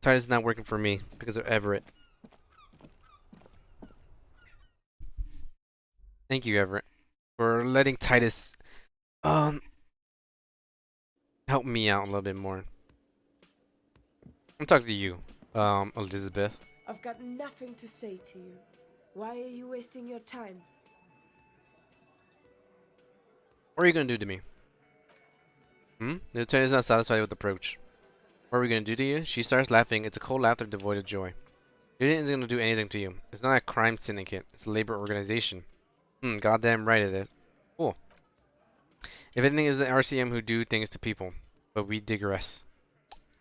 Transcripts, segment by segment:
Titus is not working for me because of Everett. Thank you, Everett, for letting Titus um help me out a little bit more. I'm talking to you, Elizabeth. I've got nothing to say to you. Why are you wasting your time? What are you gonna do to me? Hmm? The lieutenant is not satisfied with the approach. What are we gonna do to you? She starts laughing. It's a cold laughter devoid of joy. It isn't gonna do anything to you. It's not a crime syndicate. It's a labor organization. Goddamn right it is. Cool. If anything, it's the RCM who do things to people. But we digress.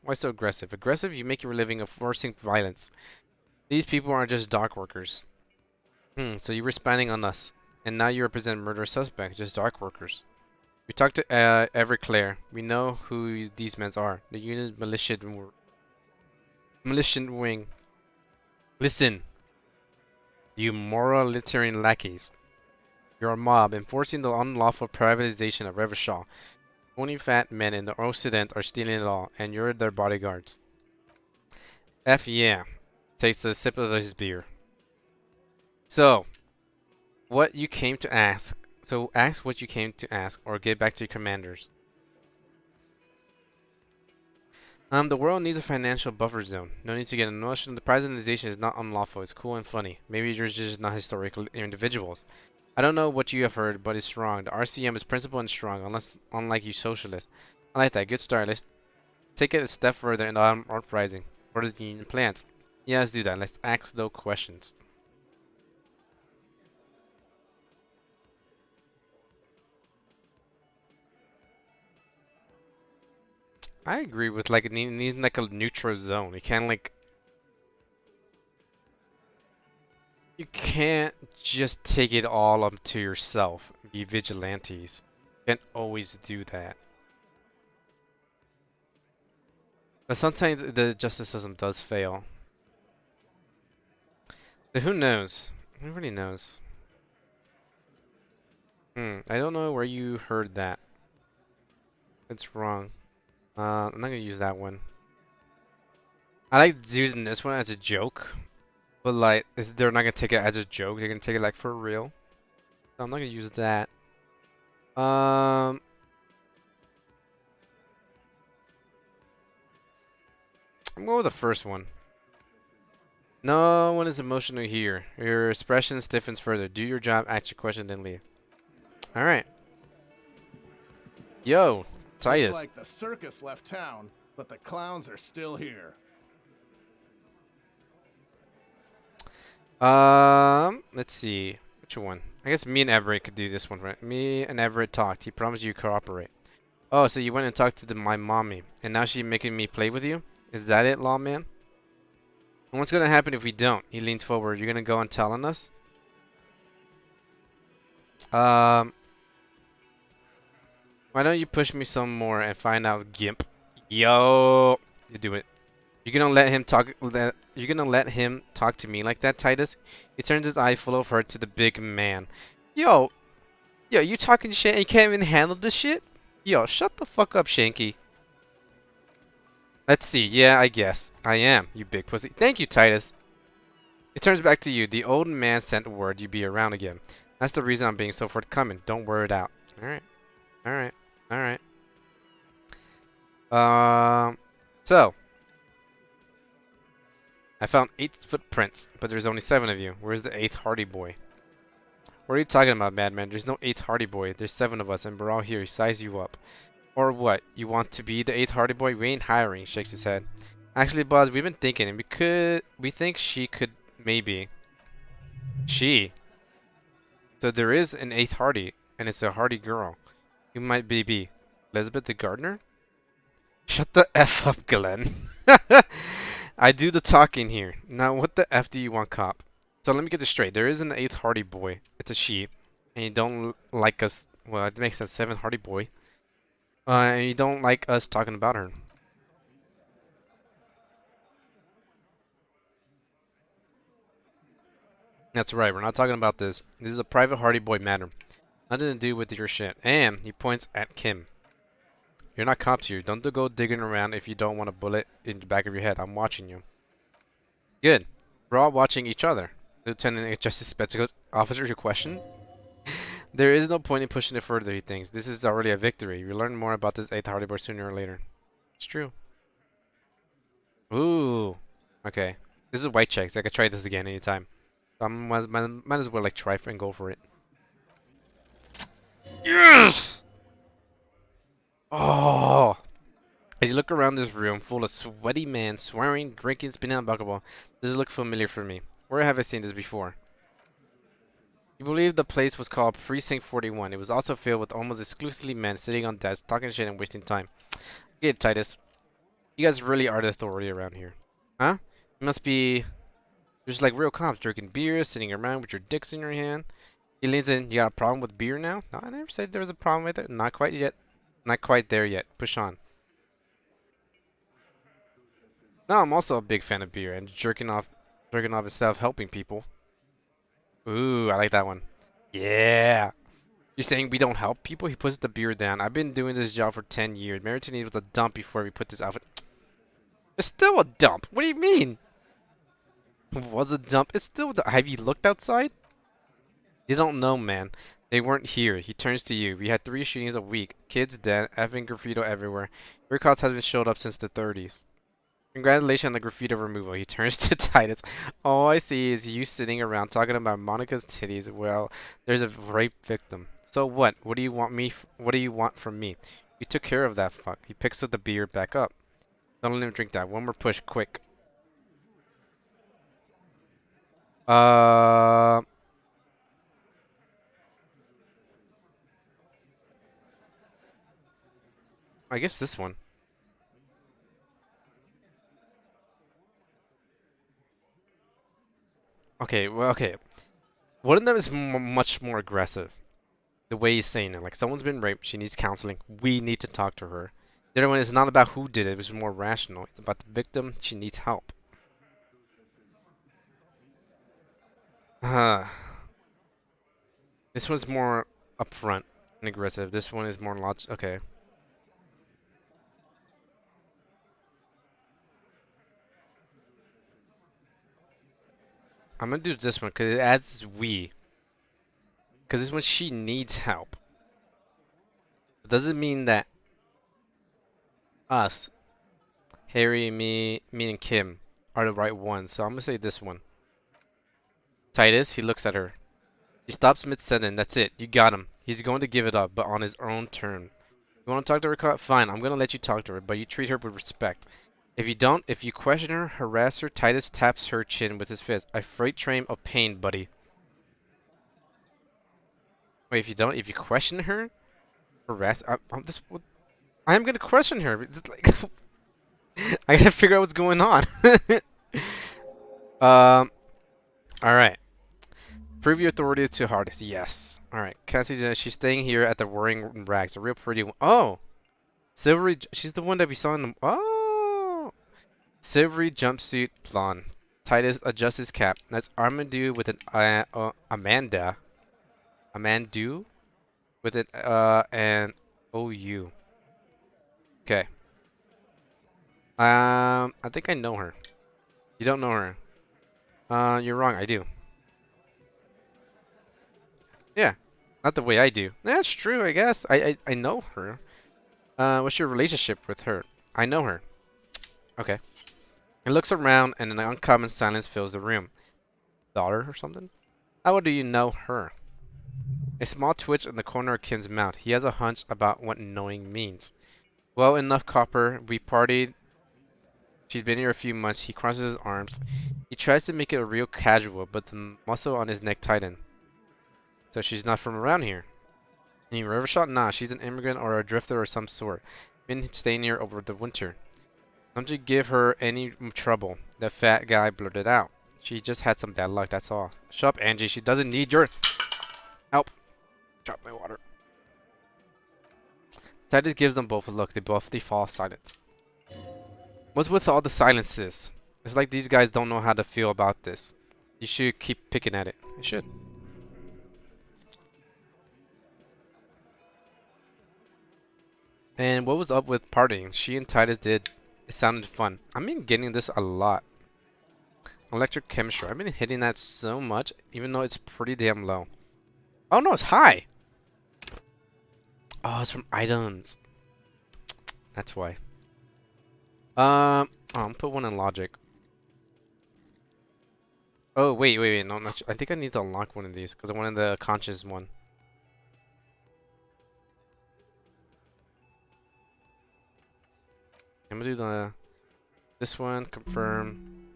Why so aggressive? Aggressive? You make your living of forcing violence. These people aren't just dock workers. So you were spying on us. And now you represent murder suspects, just dock workers. We talked to Everclear. We know who these men are. The unit militia wing. Listen, you moralitarian lackeys. You're a mob enforcing the unlawful privatization of Revachol. 20 fat men in the Occident are stealing it all, and you're their bodyguards. F yeah. Takes a sip of his beer. So, what you came to ask. So ask what you came to ask, or get back to your commanders. The world needs a financial buffer zone. No need to get emotional. The privatization is not unlawful. It's cool and funny. Maybe you're just not historical individuals. I don't know what you have heard, but it's strong. The RCM is principled and strong, unlike you socialists. I like that. Good start. Let's take it a step further in the uprising. What are the union plans? Yeah, let's do that. Let's ask those questions. I agree with like it needs like a neutral zone. You can't just take it all up to yourself. Be vigilantes. You can't always do that. But sometimes the justice system does fail. But who knows? Who really knows? I don't know where you heard that. It's wrong. I'm not gonna use that one. I like using this one as a joke, but like, they're not gonna take it as a joke. They're gonna take it like for real. So I'm not gonna use that. Um, I'm going with the first one. No one is emotional here. Your expression stiffens further. Do your job, ask your question, then leave. All right. Yo, Looks Titus. like the circus left town, but the clowns are still here. Let's see. Which one? I guess me and Everett could do this one, right? Me and Everett talked. He promised you cooperate. Oh, so you went and talked to my mommy, and now she's making me play with you? Is that it, lawman? And what's gonna happen if we don't? He leans forward. You're gonna go and tell on us? Um, why don't you push me some more and find out, Gimp? Yo, you do it. You're gonna let him talk. You're gonna let him talk to me like that, Titus? He turns his eye full of hurt to the big man. Yo, yo, you talking shit and you can't even handle this shit? Yo, shut the fuck up, Shanky. Let's see. Yeah, I guess. I am, you big pussy. Thank you, Titus. He turns back to you. The old man sent word you'd be around again. That's the reason I'm being so forthcoming. Don't wear it out. Alright. Alright. Alright. So. I found 8 footprints, but there's only 7 of you. Where's the 8th Hardy Boy? What are you talking about, madman? There's no 8th Hardy Boy. There's 7 of us, and we're all here to size you up. Or what? You want to be the 8th Hardy Boy? We ain't hiring, shakes his head. Actually, Buzz, we've been thinking, and we think she could, maybe. She. So there is an 8th Hardy, and it's a Hardy girl. Who might be Elizabeth the gardener? Shut the F up, Glenn. I do the talking here. Now, what the F do you want, cop? So let me get this straight. There is an 8th Hardy Boy. It's a she. And you don't like us. Well, it makes sense. 7th Hardy Boy. And you don't like us talking about her. That's right. We're not talking about this. This is a private Hardy Boy matter. Nothing to do with your shit. And he points at Kim. You're not cops here. Don't go digging around if you don't want a bullet in the back of your head. I'm watching you. Good. We're all watching each other. Lieutenant Justice Spectacles. Officer, your question? There is no point in pushing it further, he thinks. This is already a victory. We learn more about this 8th Hardy Boy sooner or later. It's true. Ooh. Okay. This is white checks. I could try this again anytime. So I might as well like try and go for it. Yes! Oh! As you look around this room full of sweaty men, swearing, drinking, spinning on bucketball, does it look familiar for me? Where have I seen this before? You believe the place was called Precinct 41. It was also filled with almost exclusively men sitting on desks, talking shit and wasting time. Get it, Titus. You guys really are the authority around here. Huh? You must be just like real cops, drinking beer, sitting around with your dicks in your hand. He leans in. You got a problem with beer now? No, I never said there was a problem with it. Not quite yet. Not quite there yet. Push on. No, I'm also a big fan of beer and jerking off instead of helping people. Ooh, I like that one. Yeah. You're saying we don't help people? He puts the beer down. I've been doing this job for 10 years. Meriton was a dump before we put this outfit. It's still a dump. What do you mean? It was a dump. It's still. Have you looked outside? You don't know, man. They weren't here. He turns to you. We had 3 shootings a week. Kids dead. Effing graffiti everywhere. Your cause hasn't showed up since the 30s. Congratulations on the graffiti removal. He turns to Titus. All I see is you sitting around talking about Monica's titties. Well, there's a rape victim. So what? What do you want what do you want from me? You took care of that fuck. He picks up the beer back up. Don't let him drink that. One more push, quick. Uh, I guess this one. Okay, well, okay. One of them is much more aggressive. The way he's saying it, like someone's been raped, she needs counseling. We need to talk to her. The other one is not about who did it. It's more rational. It's about the victim. She needs help. Uh, this one's more upfront and aggressive. This one is more okay. I'm gonna do this one because it adds we. Because this one she needs help. It doesn't mean that us, Harry, me and Kim, are the right ones. So I'm gonna say this one. Titus, he looks at her. He stops mid-sentence. That's it. You got him. He's going to give it up, but on his own term. You want to talk to her? Fine. I'm going to let you talk to her, but you treat her with respect. If you don't, if you question her, harass her, Titus taps her chin with his fist. A freight train of pain, buddy. Wait, if you don't, if you question her, harass. I am going to question her. Like, I got to figure out what's going on. All right. Prove your authority to hardest. Yes. All right. Cassie, she's staying here at the Roaring Rags. A real pretty one. Oh. Silvery. She's the one that we saw in the. Oh. Silvery jumpsuit blonde. Titus adjusts his cap. That's Armando with an Amanda. Amandu with an OU. Okay. I think I know her. You don't know her. You're wrong. I do. Yeah. Not the way I do. That's true, I guess. I know her. What's your relationship with her? I know her. Okay. He looks around and an uncommon silence fills the room. Daughter or something? How do you know her? A small twitch in the corner of Kim's mouth. He has a hunch about what knowing means. Well enough, Copper. We partied. She's been here a few months. He crosses his arms. He tries to make it a real casual, but the muscle on his neck tightened. So she's not from around here. Any river shot? Nah, she's an immigrant or a drifter or some sort. Been staying here over the winter. Don't you give her any trouble. The fat guy blurted out. She just had some bad luck, that's all. Shut up, Angie. She doesn't need your help. Drop my water. Titus gives them both a look. They both fall silent. What's with all the silences? It's like these guys don't know how to feel about this. You should keep picking at it. You should. And what was up with partying? She and Titus did. It sounded fun. I've been getting this a lot. Electric chemistry. I've been hitting that so much, even though it's pretty damn low. Oh no, it's high. Oh, it's from items. That's why. Oh, I'm put one in logic. Oh wait, no, not I think I need to unlock one of these because I wanted the conscious one. I'm gonna do this one. Confirm.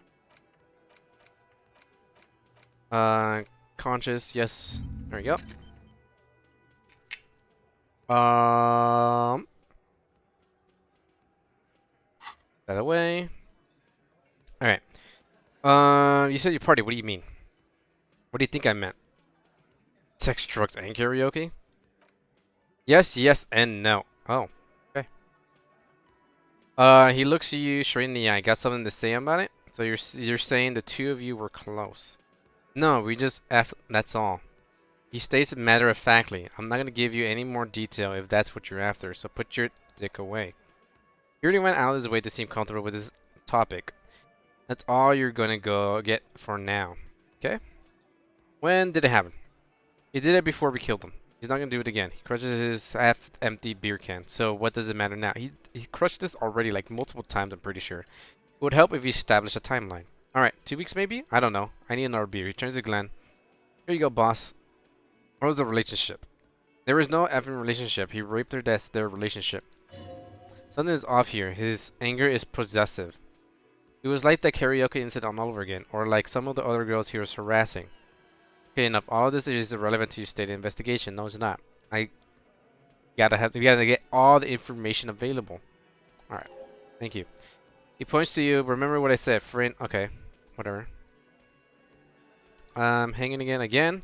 Uh, conscious. Yes. There we go. That away. All right. You said you party. What do you mean? What do you think I meant? Sex, drugs, and karaoke? Yes, yes, and no. Oh, okay. He looks at you straight in the eye. Got something to say about it? So you're saying the two of you were close? No, we just F. That's all. He states it matter of factly. I'm not gonna give you any more detail if that's what you're after. So put your dick away. He already went out of his way to seem comfortable with his topic. That's all you're gonna go get for now. Okay? When did it happen? He did it before we killed him. He's not gonna do it again. He crushes his half-empty beer can. So what does it matter now? He crushed this already like multiple times, I'm pretty sure. It would help if we established a timeline. Alright, 2 weeks maybe? I don't know. I need another beer. He turns to Glenn. Here you go, boss. What was the relationship? There was no effing relationship. He raped her, that's their relationship. Something is off here. His anger is possessive. It was like that karaoke incident all over again. Or like some of the other girls he was harassing. Okay, enough. All of this is irrelevant to your state investigation. No, it's not. We gotta get all the information available. Alright. Thank you. He points to you. Remember what I said, friend. Okay. Whatever. Hanging again.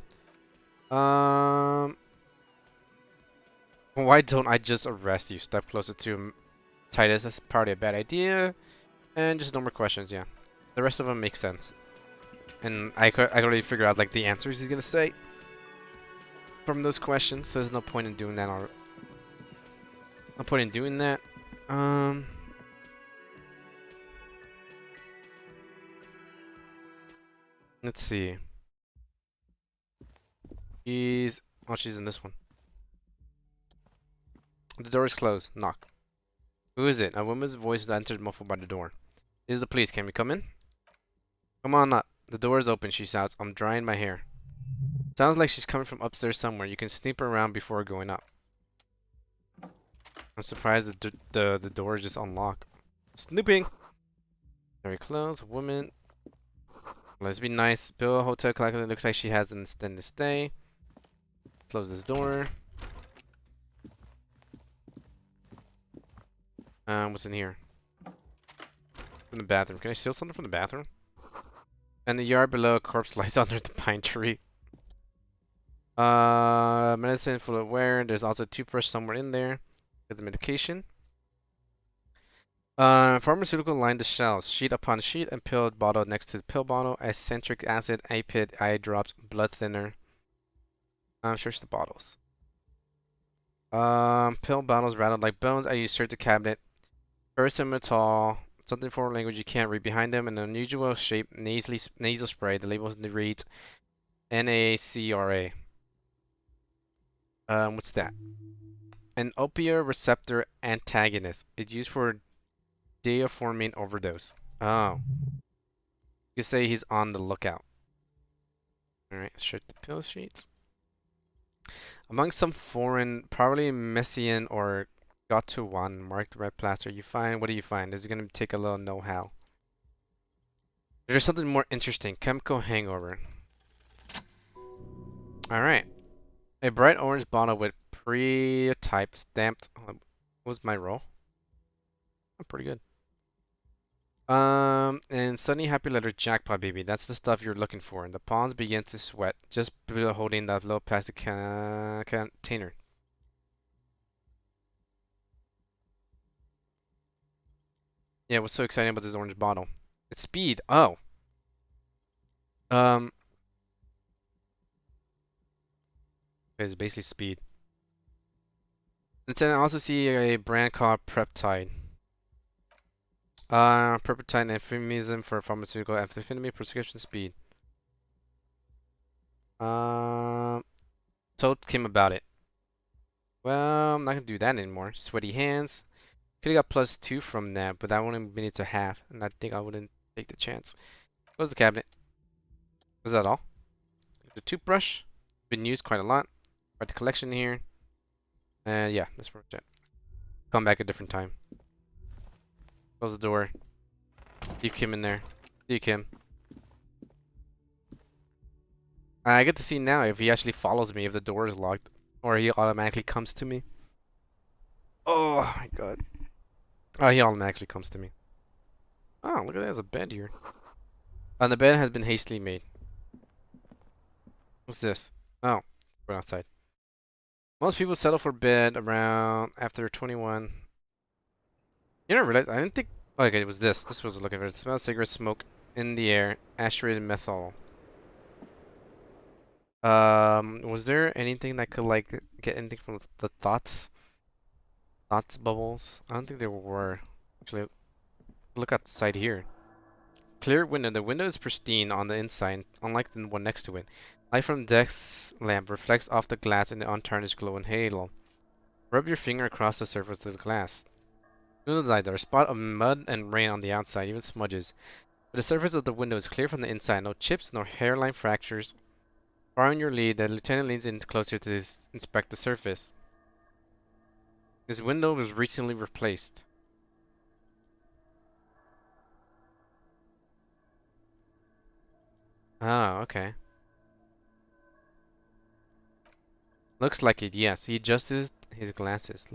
Why don't I just arrest you? Step closer to him. Titus. That's probably a bad idea. And just no more questions, yeah. The rest of them make sense. And I could already figure out like the answers he's gonna say from those questions, so there's no point in doing that no point in doing that. Let's see. She's in this one. The door is closed. Knock. Who is it? A woman's voice entered muffled by the door. This is the police. Can we come in? Come on up. The door is open, she shouts. I'm drying my hair. Sounds like she's coming from upstairs somewhere. You can sneak around before going up. I'm surprised the door is just unlocked. Snooping! Very close. Woman. Let's be nice. Bill, a hotel collector. Looks like she has an extended stay. Close this door. What's in here? From the bathroom. Can I steal something from the bathroom? And the yard below, a corpse lies under the pine tree. Medicine full of wear. There's also a toothbrush somewhere in there. Get the medication. Pharmaceutical line the shelves. Sheet upon sheet and pill bottle next to the pill bottle. Eccentric acid, apid, eye drops, blood thinner. Search the bottles. Pill bottles rattled like bones. I search the cabinet. Ursamitol. Something foreign language you can't read behind them. An unusual shape nasal spray. The label reads NACRA. What's that? An opioid receptor antagonist. It's used for diaformine overdose. Oh. You say he's on the lookout. Alright, check the pill sheets. Among some foreign, probably Messian or got-to one marked red plaster, you find, what do you find? This is going to take a little know-how. There's something more interesting. Chemical hangover. Alright. A bright orange bottle with pre-type stamped. What was my roll? Oh, pretty good. And sunny happy letter jackpot baby. That's the stuff you're looking for. And the palms begin to sweat just below holding that little plastic container. Yeah, what's so exciting about this orange bottle? It's speed. Oh. Um, it's basically speed. And then I also see a brand called Peptide. Peptide euphemism for pharmaceutical amphetamine prescription speed. Told Kim about it. Well, I'm not gonna do that anymore. Sweaty hands. Could've got +2 from that, but that wouldn't have been it to half, and I think I wouldn't take the chance. Close the cabinet. Was that all? The toothbrush. Been used quite a lot. Quite the collection here. And yeah, that's pretty much it. Come back a different time. Close the door. Leave Kim in there. See you, Kim. I get to see now if he actually follows me if the door is locked, or he automatically comes to me. Oh my god. Oh, he automatically comes to me. Oh, look at that. There's a bed here. And the bed has been hastily made. What's this? Oh, we're outside. Most people settle for bed around after 21. You never realized? I didn't think. Okay, it was this. This was looking for it. Smell of cigarette smoke in the air. Aspirated methyl. Was there anything that could like get anything from the thoughts? Thoughts bubbles? I don't think there were. Actually, look outside here. Clear window. The window is pristine on the inside, unlike the one next to it. Light from desk lamp reflects off the glass in the untarnished glow and halo. Rub your finger across the surface of the glass. To the side, there are a spot of mud and rain on the outside, even smudges. But the surface of the window is clear from the inside. No chips, no hairline fractures. Following your lead, the lieutenant leans in closer to inspect the surface. This window was recently replaced. Ah, okay. Looks like it, yes. He adjusted his glasses.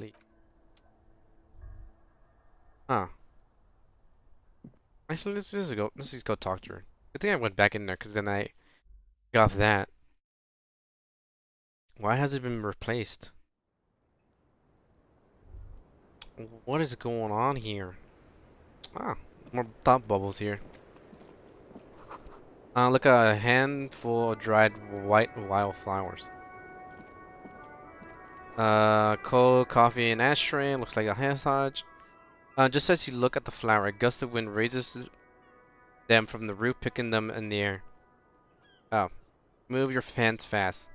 Huh. Actually, let's just go talk to her. I think I went back in there because then I got that. Why has it been replaced? What is going on here? Ah, more thought bubbles here. Look, a handful of dried white wildflowers. Cold coffee and ashtray. Looks like a massage. Just as you look at the flower, a gust of wind raises them from the roof, picking them in the air. Oh, move your hands fast.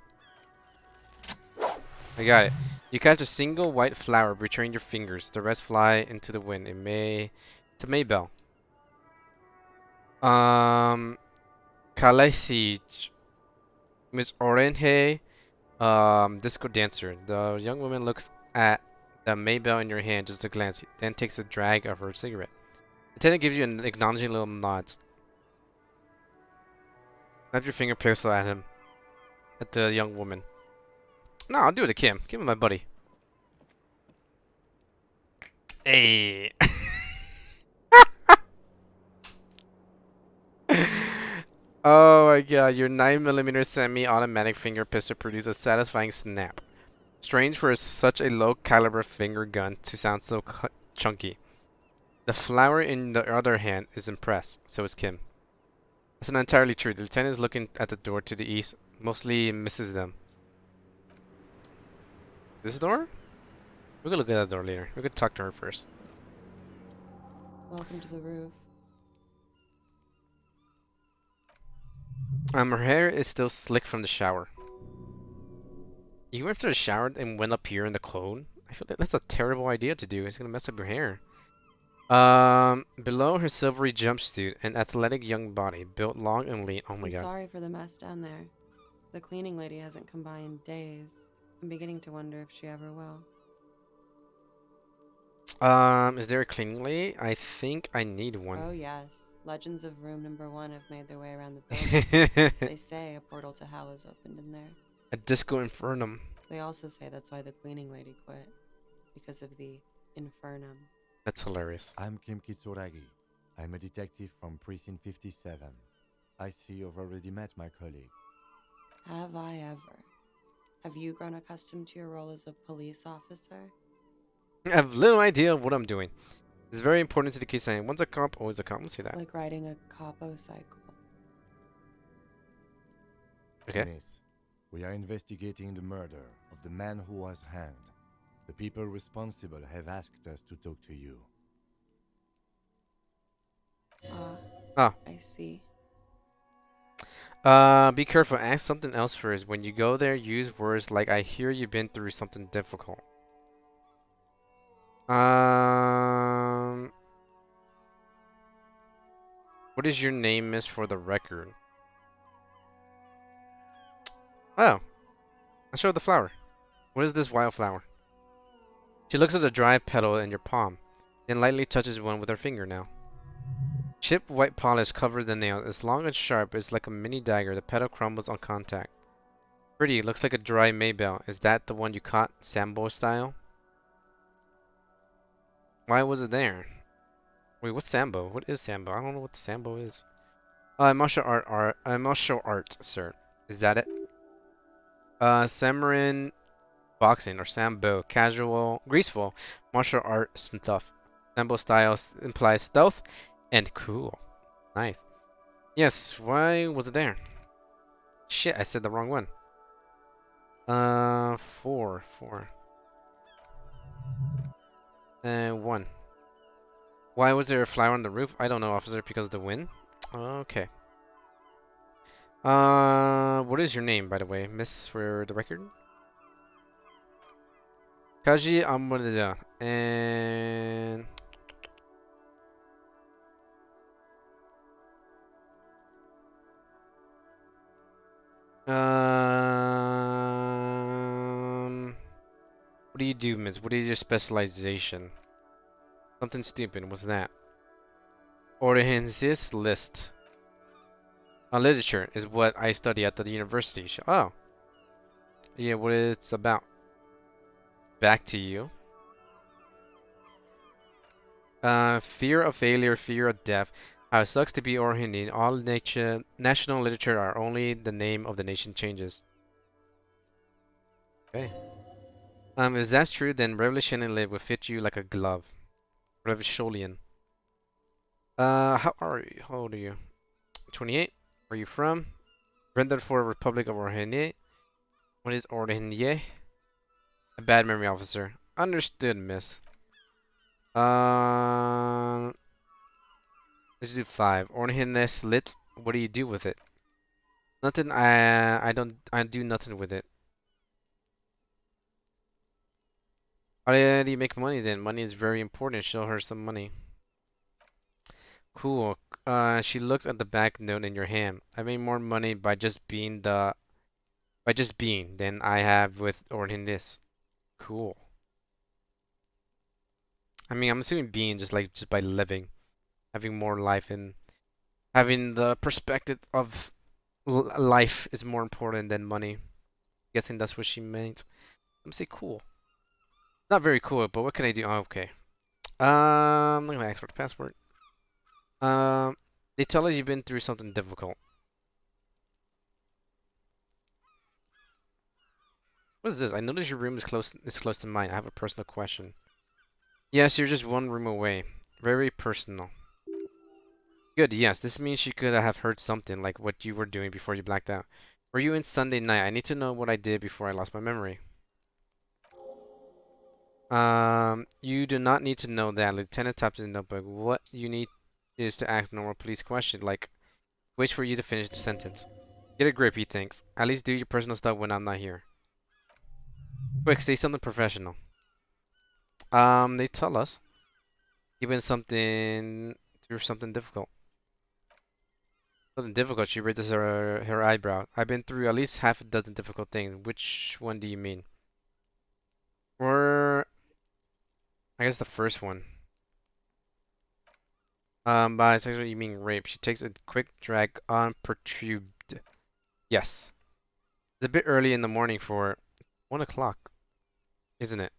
I got it. You catch a single white flower between your fingers. The rest fly into the wind. It's a Maybell. Um, Kalesij. Miss Orange. Disco dancer. The young woman looks at the Maybell in your hand just a glance, then takes a drag of her cigarette. The attendant gives you an acknowledging little nod. Snap your finger pistol at him. At the young woman. No, I'll do it to Kim. Kim is my buddy. Hey. Oh my god, your 9mm semi-automatic finger pistol produces a satisfying snap. Strange for such a low-caliber finger gun to sound so chunky. The flower in the other hand is impressed. So is Kim. That's not entirely true. The lieutenant is looking at the door to the east. Mostly misses them. This door? We could look at that door later. We could talk to her first. Welcome to the roof. Her hair is still slick from the shower. You went to the shower and went up here in the cone? I feel like that's a terrible idea to do. It's gonna mess up your hair. Below her silvery jumpsuit, an athletic young body, built long and lean. Oh my I'm god. sorry for the mess down there. The cleaning lady hasn't come by in days. I'm beginning to wonder if she ever will. Is there a cleaning lady? I think I need one. Oh yes. Legends of room number 1 have made their way around the building. They say a portal to hell is opened in there. A disco infernum. They also say that's why the cleaning lady quit. Because of the infernum. That's hilarious. I'm Kim Kitsuragi. I'm a detective from Precinct 57. I see you've already met my colleague. Have I ever? Have you grown accustomed to your role as a police officer? I have little idea of what I'm doing. It's very important to the case. Once a cop, always a cop. Let's see that. Like riding a capo cycle. Okay. Miss, we are investigating the murder of the man who was hanged. The people responsible have asked us to talk to you. Oh. I see. Be careful. Ask something else first. When you go there, use words like "I hear you've been through something difficult." Um, what is your name, miss, for the record? Oh, I showed the flower. What is this wildflower? She looks at the dry petal in your palm, then lightly touches one with her fingernail. Chipped white polish covers the nail. It's long and sharp. It's like a mini dagger. The petal crumbles on contact. Pretty. Looks like a dry maybell. Is that the one you caught, Sambo style? Why was it there? Wait, what's Sambo? What is Sambo? I don't know what the Sambo is. Martial art, sir. Is that it? Samurai boxing or Sambo. Casual, graceful, martial art stuff. Sambo style implies stealth and cool. Nice. Yes, why was it there? Shit, I said the wrong one. Four. And one. Why was there a flower on the roof? I don't know, officer, because of the wind? Okay. What is your name, by the way, miss, for the record? Kaji Amorida. And... What do you do, miss? What is your specialization? Something stupid. What's that? Ordensis list. Literature is what I study at the university. Oh. Yeah, what it's about. Back to you. Fear of failure, fear of death. How it sucks to be Orhindi. All national literature are only the name of the nation changes. Okay. If that's true, then Revolution Lit will fit you like a glove. Revolution. How old are you? 28. Where are you from? Rendered for Republic of Orhenie. What is Orhenie? A bad memory officer. Understood, miss. Let's do 5. Orhenie lit. What do you do with it? Nothing. I do nothing with it. How do you make money then? Money is very important. Show her some money. Cool. She looks at the back note in your hand. I made more money by just being than I have with ordering this. Cool. I mean, I'm assuming being just by living, having more life and having the perspective of life is more important than money. Guessing that's what she meant. Let me say cool. Not very cool, but what can I do? Oh, okay. I'm gonna ask for the passport. They tell us you've been through something difficult. What is this? I notice your room is close to mine. I have a personal question. Yes, you're just one room away. Very personal. Good, yes. This means she could have heard something like what you were doing before you blacked out. Were you in Sunday night? I need to know what I did before I lost my memory. You do not need to know that. Lieutenant taps his notebook. What you need is to ask normal police questions, like wait for you to finish the sentence. Get a grip, he thinks. At least do your personal stuff when I'm not here. Quick, say something professional. They tell us you've been through something difficult. Something difficult, she raises her eyebrow. I've been through at least half a dozen difficult things. Which one do you mean? Or I guess the first one. By sexual you mean rape. She takes a quick drag unperturbed. Yes. It's a bit early in the morning for 1 o'clock, isn't it?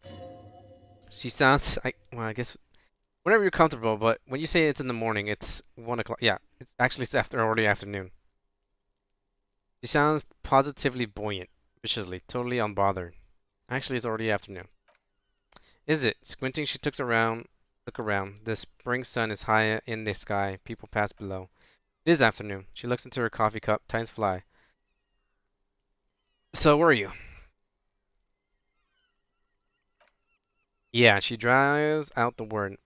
She sounds well, I guess whenever you're comfortable, but when you say it's in the morning, it's 1 o'clock. Yeah, it's actually early afternoon. She sounds positively buoyant, viciously, totally unbothered. Actually, it's already afternoon. Is it? Squinting, she look around. The spring sun is high in the sky. People pass below. It is afternoon. She looks into her coffee cup. Times fly. So, where are you? Yeah, she drags out the word.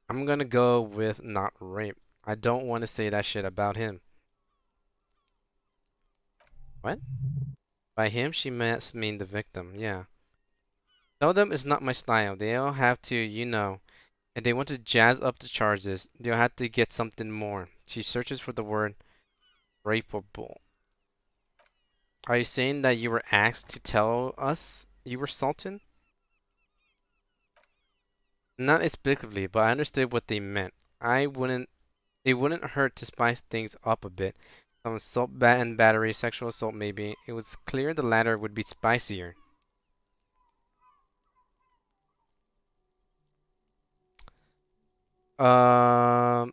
I'm gonna go with not rape. I don't want to say that shit about him. What? By him, she must mean the victim. Yeah. Tell them it's not my style. They'll have to, and they want to jazz up the charges. They'll have to get something more. She searches for the word rapeable. Are you saying that you were asked to tell us you were Sultan? Not explicitly, but I understood what they meant. I wouldn't. It wouldn't hurt to spice things up a bit. Some assault and battery, sexual assault maybe. It was clear the latter would be spicier. Um,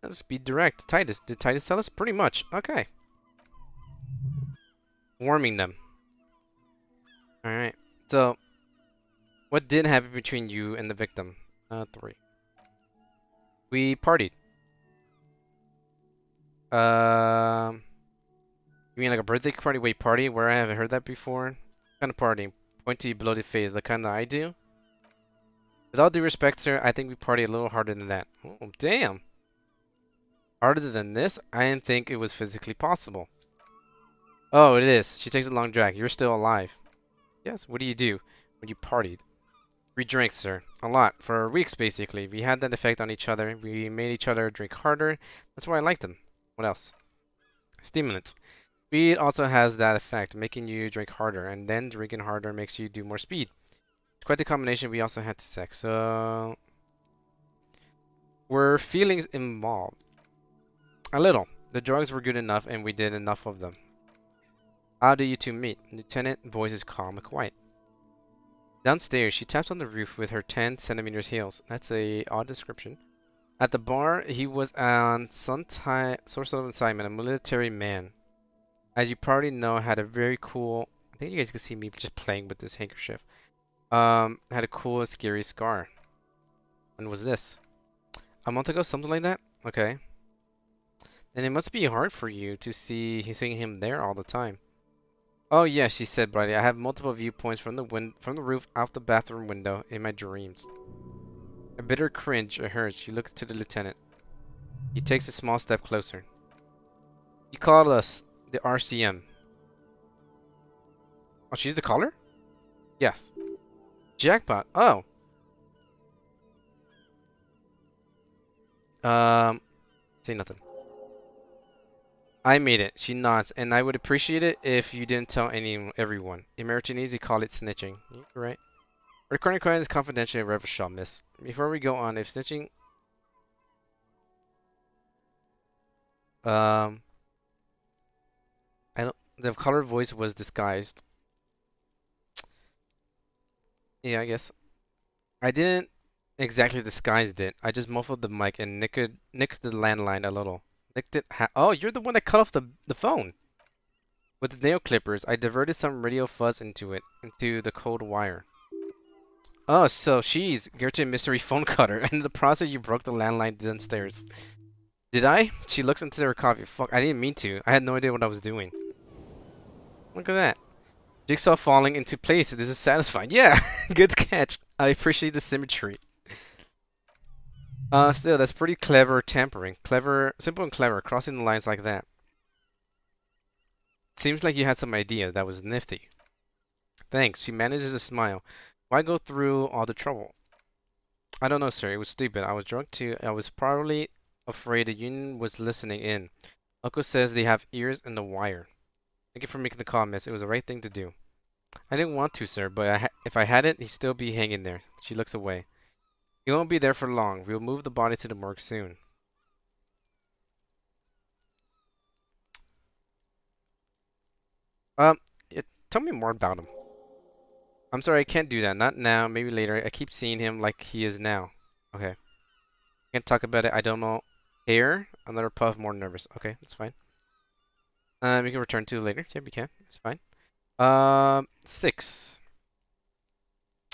let's be direct. Titus, did Titus tell us? Pretty much. Okay. Warming them. All right. So, what did happen between you and the victim? 3. We partied. Um, you mean like a birthday party? Wait, party? Where I haven't heard that before? What kind of party? Pointy, bloated face, the kind that I do? With all due respect, sir, I think we party a little harder than that. Oh, damn. Harder than this? I didn't think it was physically possible. Oh, it is. She takes a long drag. You're still alive. Yes. What do you do when you partied? We drank, sir. A lot. For weeks, basically. We had that effect on each other. We made each other drink harder. That's why I liked them. What else? Stimulants. Speed also has that effect, making you drink harder. And then drinking harder makes you do more speed. It's quite the combination. We also had sex. So, were feelings involved? A little. The drugs were good enough, and we did enough of them. How do you two meet? Lieutenant, voice is calm and quiet. Downstairs, she taps on the roof with her 10 centimeters heels. That's a odd description. At the bar, he was on some source of assignment, a military man. As you probably know, had a very cool. I think you guys can see me just playing with this handkerchief. Had a cool, scary scar. When was this? A month ago, something like that. Okay. And it must be hard for you to see seeing him there all the time. Oh yeah, she said brightly. I have multiple viewpoints from the roof out the bathroom window in my dreams. A bitter cringe it hurts. She looks to the lieutenant. He takes a small step closer. You called us the RCM. Oh, she's the caller? Yes. Jackpot. Oh. Say nothing. I made it. She nods, and I would appreciate it if you didn't tell everyone. In Martinese, call it snitching. You're right. Recording quiet is confidential and forever shall miss. Before we go on, if snitching, um, I don't. The color voice was disguised. Yeah, I guess I didn't exactly disguised it. I just muffled the mic and nicked the landline a little. Nicked it. Oh, you're the one that cut off the phone with the nail clippers. I diverted some radio fuzz into the cold wire. Oh, so she's Gertrude Mystery Phone Cutter, and in the process you broke the landline downstairs. Did I? She looks into her coffee. Fuck, I didn't mean to. I had no idea what I was doing. Look at that. Jigsaw falling into place. This is satisfying. Yeah, good catch. I appreciate the symmetry. Still, that's pretty clever tampering. Clever, simple and clever, crossing the lines like that. Seems like you had some idea. That was nifty. Thanks. She manages to smile. Why go through all the trouble? I don't know, sir. It was stupid. I was drunk too. I was probably afraid the union was listening in. Uncle says they have ears in the wire. Thank you for making the call, miss. It was the right thing to do. I didn't want to, sir, but if I hadn't, he'd still be hanging there. She looks away. He won't be there for long. We'll move the body to the morgue soon. Um, tell me more about him. I'm sorry, I can't do that. Not now. Maybe later. I keep seeing him like he is now. Okay. Can't talk about it. I don't know. Hair? Another puff. More nervous. Okay, that's fine. We can return to it later. Yeah, we can. It's fine. 6.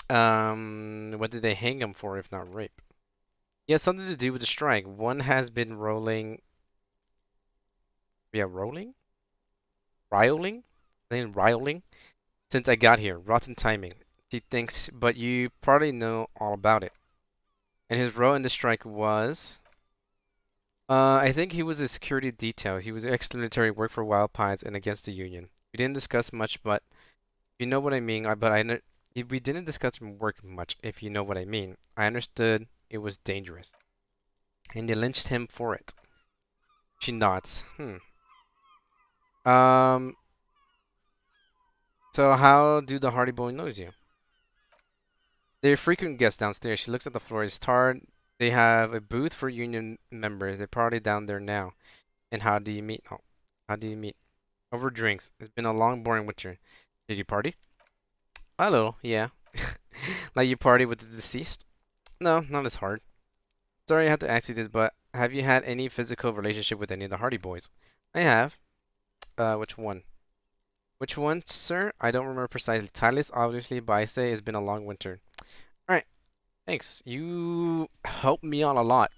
What did they hang him for if not rape? Yeah, something to do with the strike. One has been rolling. Yeah, rolling? Riling? Then riling? Since I got here. Rotten timing. She thinks, but you probably know all about it. And his role in the strike was... I think he was a security detail. He was ex-military, worked for Wild Pines and against the Union. We didn't discuss much, but you know what I mean. We didn't discuss work much, if you know what I mean. I understood it was dangerous. And they lynched him for it. She nods. Um, so how do the Hardy Boy knows you? They're frequent guests downstairs. She looks at the floor. It's tarred. They have a booth for union members. They party down there now. And how do you meet? Oh, how do you meet? Over drinks. It's been a long, boring winter. Did you party? A little, yeah. Like you party with the deceased? No, not as hard. Sorry I had to ask you this, but have you had any physical relationship with any of the Hardy Boys? I have. Which one? Which one, sir? I don't remember precisely. Timeless, obviously, but I say it's been a long winter. Alright, thanks. You helped me out a lot.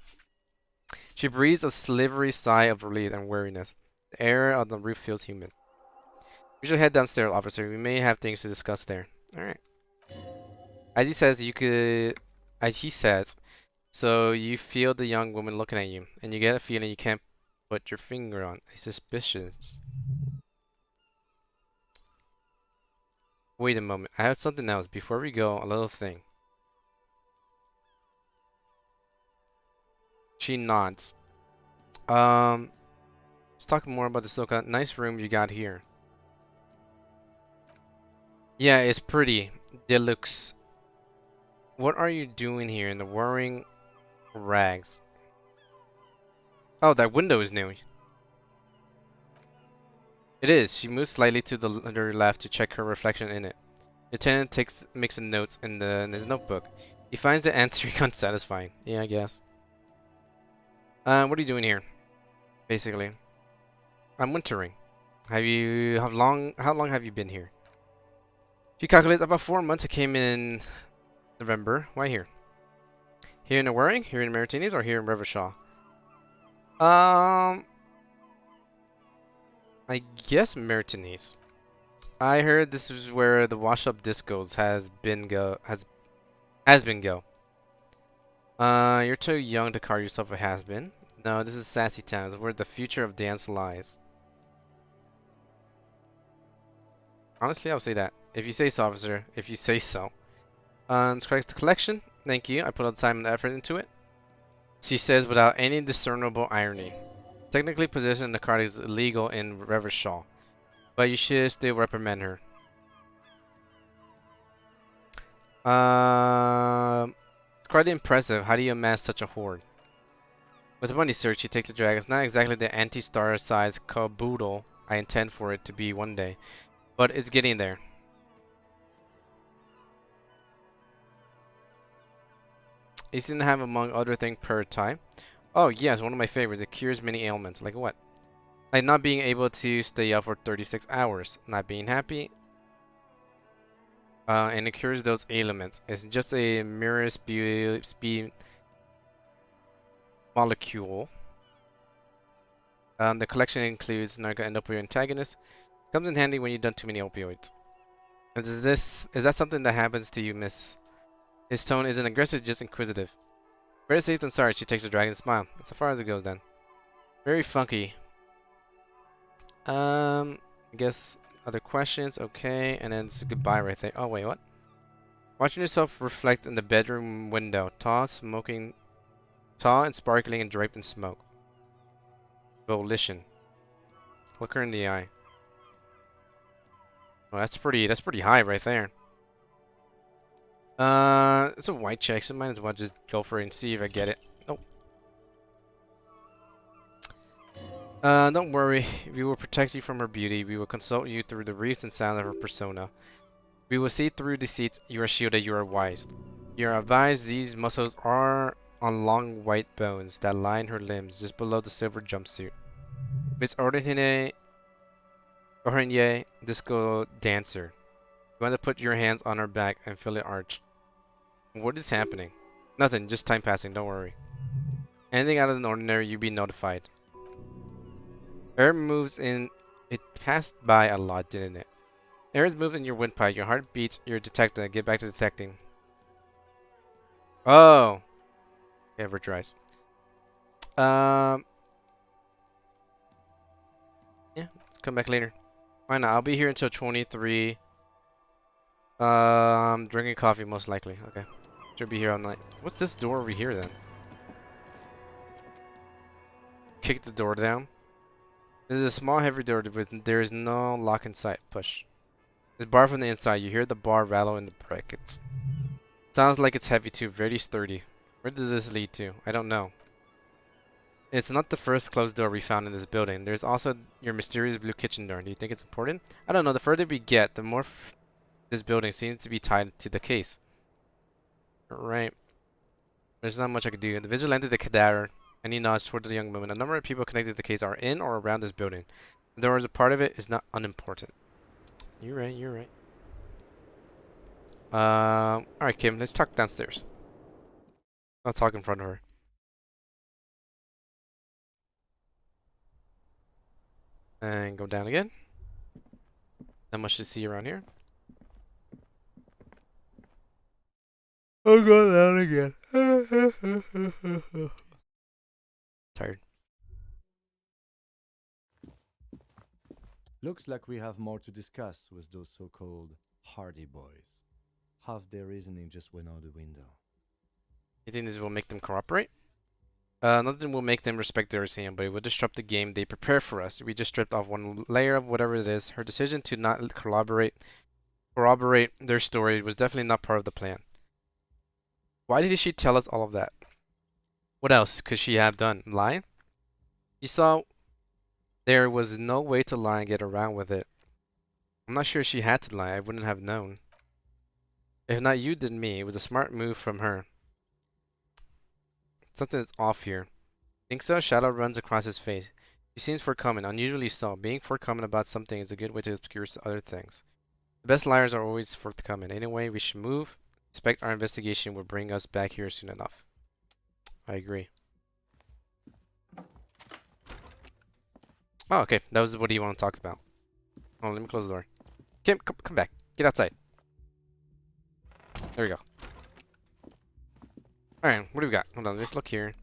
She breathes a slivery sigh of relief and weariness. The air on the roof feels humid. We should head downstairs, officer. We may have things to discuss there. Alright. As he says, you could... As he says, so you feel the young woman looking at you, and you get a feeling you can't put your finger on. A suspicious. Wait a moment. I have something else. Before we go, a little thing. She nods. Let's talk more about the Soka. Nice room you got here. Yeah, it's pretty. Deluxe. What are you doing here in the whirring rags? Oh, that window is new. It is. She moves slightly to her left to check her reflection in it. Lieutenant makes some notes in his notebook. He finds the answer unsatisfying. Yeah, I guess. What are you doing here? Basically, I'm wintering. How long have you been here? She calculates about 4 months. I came in November. Why here? Here in the Waring? Here in Maritinis? Or here in Rivershaw? I guess Maritinis. I heard this is where the wash-up discos has been go. You're too young to call yourself a has-been. No, this is Sassy Towns, where the future of dance lies. Honestly, I'll say that. If you say so, officer. If you say so. Let's correct the collection. Thank you. I put all the time and effort into it. She says without any discernible irony. Technically, possession of the card is illegal in Revershaw, but you should still reprimand her. It's quite impressive. How do you amass such a hoard? With the money search, you take the drag. It's not exactly the anti-star size caboodle I intend for it to be one day, but it's getting there. You seem to have, among other things, perotype. Oh yes, one of my favorites. It cures many ailments. Like what? Like not being able to stay up for 36 hours, not being happy, and it cures those ailments. It's just a mirror speed molecule. The collection includes narco and opioid antagonists. Comes in handy when you've done too many opioids. And is that something that happens to you, miss? His tone isn't aggressive, just inquisitive. Better safe than sorry, she takes a dragon smile. That's as far as it goes then. Very funky. I guess other questions, okay, and then it's a goodbye right there. Oh wait, what? Watching yourself reflect in the bedroom window, tall and sparkling and draped in smoke. Volition. Look her in the eye. Oh, that's pretty high right there. It's a white check, so might as well just go for it and see if I get it. Oh. Don't worry. We will protect you from her beauty. We will consult you through the reason and sound of her persona. We will see through deceits. You are shielded. You are wise. You are advised these muscles are on long white bones that line her limbs just below the silver jumpsuit. Miss Orhenye, disco dancer. You want to put your hands on her back and feel it arch. What is happening? Nothing, just time passing, don't worry. Anything out of the ordinary, you'll be notified. Air moves in. It passed by a lot, didn't it? Air is moving in your windpipe. Your heart beats. You're a detective. Get back to detecting. Oh. Yeah, virtualized. Um. Yeah, let's come back later. Why not? I'll be here until 23. Drinking coffee most likely. Okay. Should be here all night. What's this door over here then? Kick the door down. This is a small heavy door with there is no lock in sight. Push. It's barred from the inside. You hear the bar rattle in the brackets. Sounds like it's heavy too. Very sturdy. Where does this lead to? I don't know. It's not the first closed door we found in this building. There's also your mysterious blue kitchen door. Do you think it's important? I don't know. The further we get, the more this building seems to be tied to the case. Right. There's not much I could do. The vigilante, the cadaver, and he nods toward the young woman. A number of people connected to the case are in or around this building. There is a part of it is not unimportant. You're right. You're right. All right, Kim. Let's talk downstairs. I'll talk in front of her. And go down again. Not much to see around here. I'll go down again. Tired. Looks like we have more to discuss with those so-called Hardy Boys. Half their reasoning just went out the window. You think this will make them cooperate? Nothing will make them respect their Elysium, but it will disrupt the game they prepare for us. We just stripped off one layer of whatever it is. Her decision to not corroborate their story was definitely not part of the plan. Why did she tell us all of that? What else could she have done? Lie? You saw there was no way to lie and get around with it. I'm not sure she had to lie. I wouldn't have known. If not you, then me. It was a smart move from her. Something's off here. Think so? Shadow runs across his face. He seems forthcoming, unusually so. Being forthcoming about something is a good way to obscure other things. The best liars are always forthcoming. Anyway, we should move. Expect our investigation will bring us back here soon enough. I agree. Oh, okay. That was what you want to talk about. Oh, let me close the door. Kim, come back. Get outside. There we go. Alright, what do we got? Hold on, let's look here.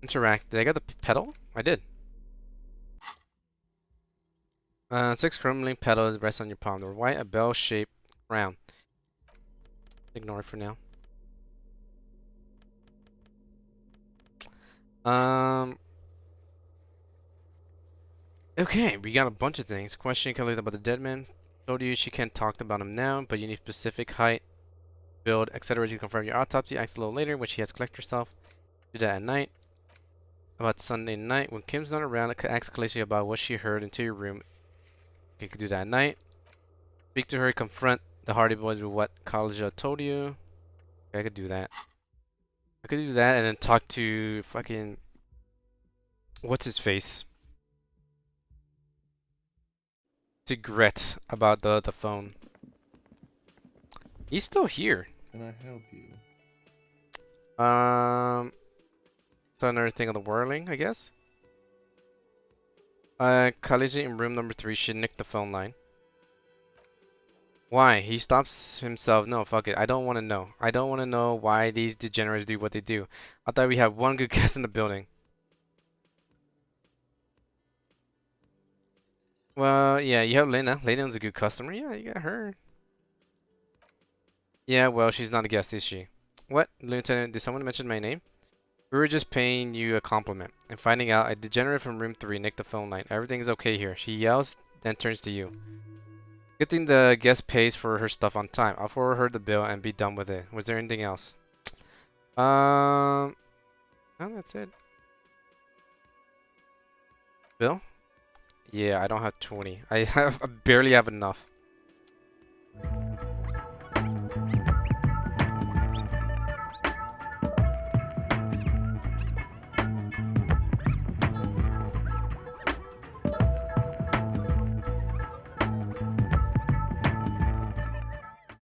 Interact. Did I get the pedal? I did. 6 crumbling petals rest on your palm. They're white, a bell-shaped crown. Ignore it for now. Okay, we got a bunch of things. Question collected about the dead man. Told you she can't talk about him now, but you need specific height, build, etc. to confirm your autopsy. Ask a little later when she has collected herself. Do that at night. About Sunday night when Kim's not around, ask Khaleesi about what she heard into your room. You could do that at night. Speak to her, confront the Hardy Boys with what Khaleesi told you. Okay, I could do that. I could do that and then talk to fucking what's his face? To Gret about the phone. He's still here. Can I help you? So another thing on the whirling, I guess. Khaleesi in room number 3 should nick the phone line. Why? He stops himself. No, fuck it. I don't want to know. I don't want to know why these degenerates do what they do. I thought we had one good guest in the building. Well, yeah, you have Lena. Lena's a good customer. Yeah, you got her. Yeah, well, she's not a guest, is she? What? Lieutenant, did someone mention my name? We were just paying you a compliment. And finding out a degenerate from room 3 nicked the phone line. Everything's okay here. She yells, then turns to you. Good thing the guest pays for her stuff on time. I'll forward her the bill and be done with it. Was there anything else? No, that's it. Bill? Yeah, I don't have 20. I barely have enough.